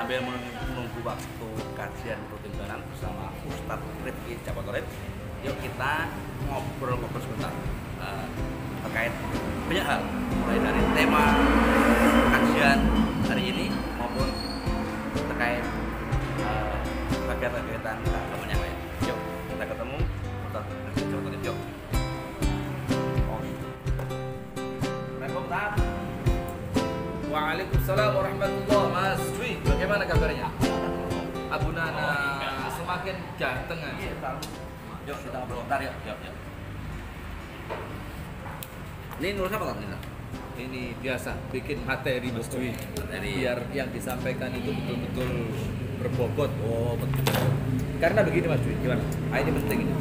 sambil menunggu waktu kajian rutin bulanan bersama Ustadz Rifki Jabatorib, yuk kita ngobrol-ngobrol sebentar terkait banyak hal, mulai dari tema kajian hari ini maupun terkait kegiatan-kegiatan keagamaan yang lain. Yuk kita ketemu Ustadz Rifki Jabatorib, yuk. Waalaikumsalam warahmatullahi Mas Dwi, bagaimana kabarnya? Abu Nana semakin ganteng aja. Yuk kita ngobrol bentar yuk. Ini nulis apa tadi? Ini biasa bikin materi Mas Dwi, biar yang disampaikan itu betul-betul berbobot. Oh betul. Karena begini Mas Dwi, gimana? Ini penting ini.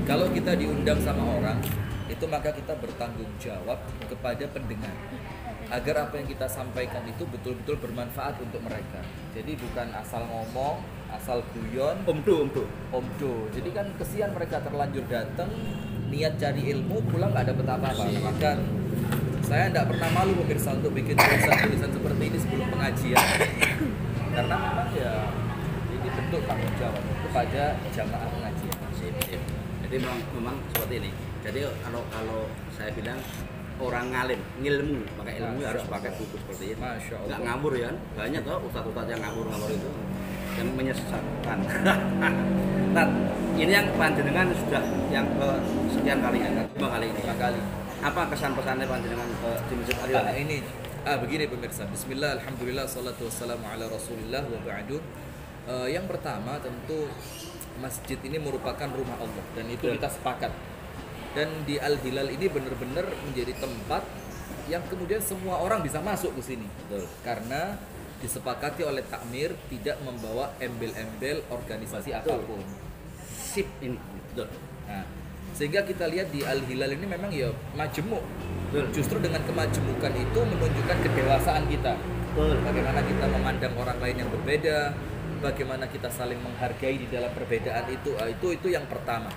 Kalau kita diundang sama orang, itu maka kita bertanggung jawab kepada pendengar, agar apa yang kita sampaikan itu betul-betul bermanfaat untuk mereka. Jadi bukan asal ngomong, asal guyon, omdo. Jadi kan kesian mereka terlanjur datang, niat cari ilmu, pulang nggak dapet apa-apa. Maka saya tidak pernah malu pemirsa untuk bikin tulisan-tulisan seperti ini sebelum pengajian. Karena memang ya ini bentuk tanggung jawab kepada jamaah pengajian. Jadi memang seperti ini. Jadi kalau saya bilang orang ngalim, ngilmu, maka ilmu harus pakai buku seperti ini. Masya Allah. Nggak ngambur ya, banyak tuh ustadz-ustadz yang ngambur itu, yang menyesatkan. Nah, ini yang panjenengan sudah yang sekian kali ya, 5 kali ini. 5 kali. Apa kesan pesannya panjenengan di Masjid Al-Hilal? Ini begini pemirsa. Bismillah, alhamdulillah, salatu wassalamu ala rasulillah wa ba'du. Yang pertama tentu masjid ini merupakan rumah Allah dan itu kita sepakat. Dan di Al-Hilal ini benar-benar menjadi tempat yang kemudian semua orang bisa masuk ke sini. Betul. Karena disepakati oleh takmir tidak membawa embel-embel organisasi apapun. Sip ini. Betul. Nah, sehingga kita lihat di Al-Hilal ini memang ya majemuk. Betul. Justru dengan kemajemukan itu menunjukkan kedewasaan kita. Betul. Bagaimana kita memandang orang lain yang berbeda, bagaimana kita saling menghargai di dalam perbedaan itu yang pertama.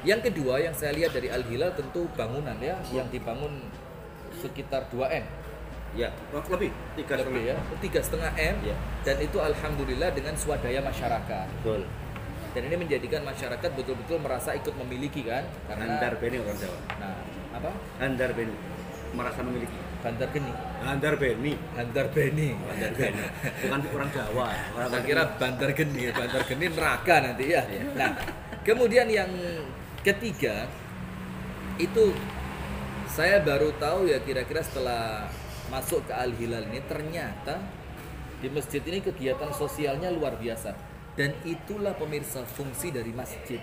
Yang kedua yang saya lihat dari Al-Hilal tentu bangunan ya, yang dibangun sekitar 2M. Ya, lebih 3,5 ya, 3,5 M ya. Dan itu alhamdulillah dengan swadaya masyarakat. Betul. Dan ini menjadikan masyarakat betul-betul merasa ikut memiliki kan, karena Handar Beni orang Jawa. Nah, apa? Handar Beni merasa memiliki. Bandar Geni. Handar Beni. Bandar Beni. Bandar Beni. Bukan orang Jawa. Saya kira Bandar Geni. Bandar Geni neraka nanti ya. Nah, kemudian yang ketiga itu saya baru tahu ya kira-kira setelah masuk ke Al-Hilal ini, ternyata di masjid ini kegiatan sosialnya luar biasa. Dan itulah pemirsa fungsi dari masjid,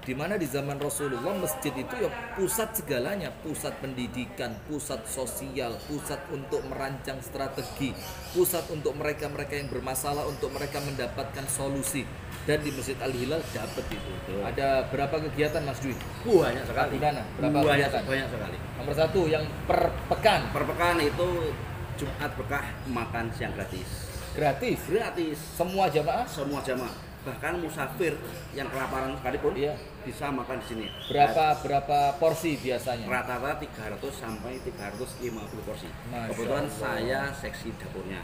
di mana di zaman Rasulullah masjid itu ya pusat segalanya, pusat pendidikan, pusat sosial, pusat untuk merancang strategi, pusat untuk mereka-mereka yang bermasalah, untuk mereka mendapatkan solusi. Dan di Masjid Al-Hilal dapat itu. Betul. Ada berapa kegiatan Mas Dwi? Banyak sekali. Berapa kegiatan? Banyak sekali. Nomor 1 yang per pekan. Per pekan itu Jumat berkah makan siang gratis. Gratis. Semua jamaah? Semua jamaah. Bahkan musafir yang kelaparan sekalipun bisa makan di sini. Berapa porsi biasanya? Rata-rata 300 sampai 350 porsi. Kebetulan Allah. saya seksi dapurnya.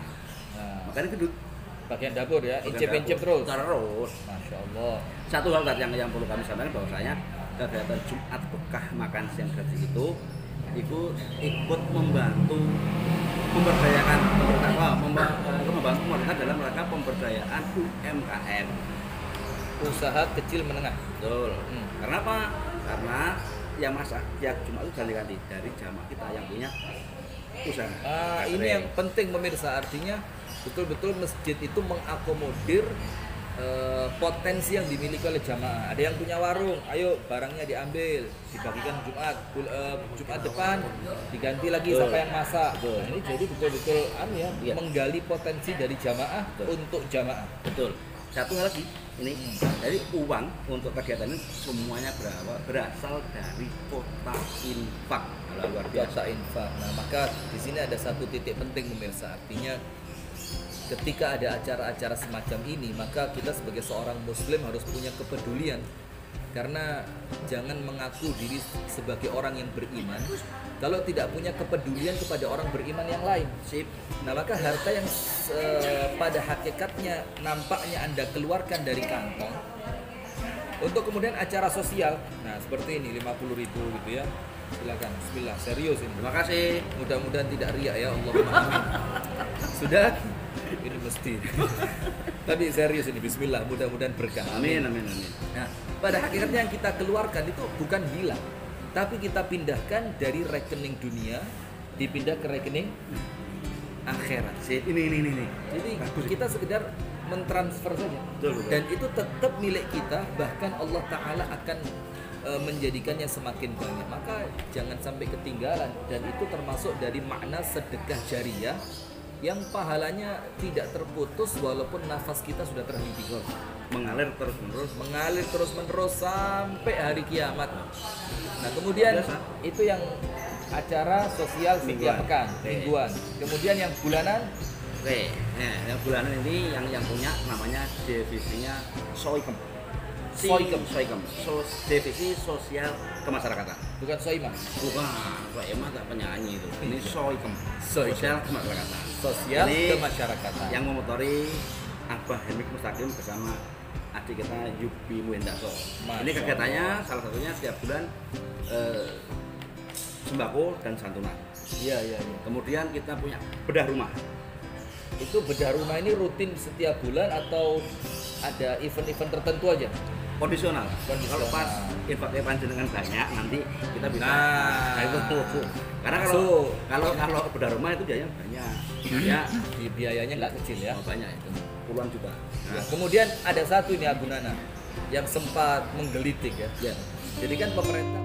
Nah, Makanya gedut. bagian dapur ya, incip-incip terus. Masya Allah. Satu hal yang perlu kami sampaikan bahwasanya kegiatan Jumat berkah makan siang gratis itu ikut membantu memberdayakan membantu mereka dalam rangka pemberdayaan UMKM, Usaha kecil menengah. betul. Karena apa? Karena yang masak tiap Jumat itu ganti-ganti dari jamaah kita yang punya usaha. Ini yang penting pemirsa, artinya betul-betul masjid itu mengakomodir potensi yang dimiliki oleh jamaah. Ada yang punya warung, ayo barangnya diambil, dibagikan Jumat depan, diganti lagi siapa yang masak. Nah, ini jadi betul-betul menggali potensi dari jamaah untuk jamaah. Betul. Satu hal lagi, ini jadi uang untuk kegiatan ini semuanya berasal dari kota infak. Luar biasa. Kota infak. Nah, maka di sini ada satu titik penting pemirsa, artinya ketika ada acara-acara semacam ini, maka kita sebagai seorang muslim harus punya kepedulian Karena jangan mengaku diri sebagai orang yang beriman kalau tidak punya kepedulian kepada orang beriman yang lain. Sip. Nah, maka harta yang pada hakikatnya nampaknya Anda keluarkan dari kantong untuk kemudian acara sosial. Nah, seperti ini 50.000 gitu ya. Silakan, bismillah, serius ini. Terima kasih. Mudah-mudahan tidak riak ya, Allahumma amin. Sudah? Ini mesti. Tapi serius ini, bismillah, mudah-mudahan berkah. Amin, amin, amin. Nah, pada hakikatnya yang kita keluarkan itu bukan hilang, tapi kita pindahkan dari rekening dunia dipindah ke rekening akhirat. Sip. Ini. Jadi Bagus. kita sekedar mentransfer saja. Betul. Dan itu tetap milik kita, bahkan Allah Ta'ala akan menjadikannya semakin banyak. Maka jangan sampai ketinggalan, dan itu termasuk dari makna sedekah jariyah yang pahalanya tidak terputus walaupun nafas kita sudah terhenti. Mengalir terus-menerus. Mengalir terus-menerus sampai hari kiamat. Nah, kemudian Biasa. itu yang acara sosial setiap Mingguan. pekan, Oke. mingguan. Kemudian yang bulanan, Oke, nah, yang bulanan ini yang punya namanya divisinya Soikem. Soikem. Divisi sosial kemasyarakatan. bukan soimah, Bukan, Soikem tak penyanyi itu. Ini Soikem. Soikem. Sosial kemasyarakatan. sosial Ini kemasyarakatan. Yang memotori Abah Hemik Mustaqim bersama adik kita Yubi Muhendakso. Masya Ini kegiatannya Allah. salah satunya setiap bulan sembako dan santunan. Iya. Kemudian kita punya bedah rumah. Itu bedah rumah ini rutin setiap bulan atau ada event-event tertentu aja? Kondisional. Kondisional. Kalau pas infaknya panjenengan banyak, nanti kita bisa. Nah, itu. Karena kalau bedah rumah itu biayanya banyak. Ya, Biayanya nggak kecil ya. banyak itu. Puluhan juta. Ya, kemudian ada satu ini Abu Nana yang sempat menggelitik ya. Ya. Jadi kan pemerintah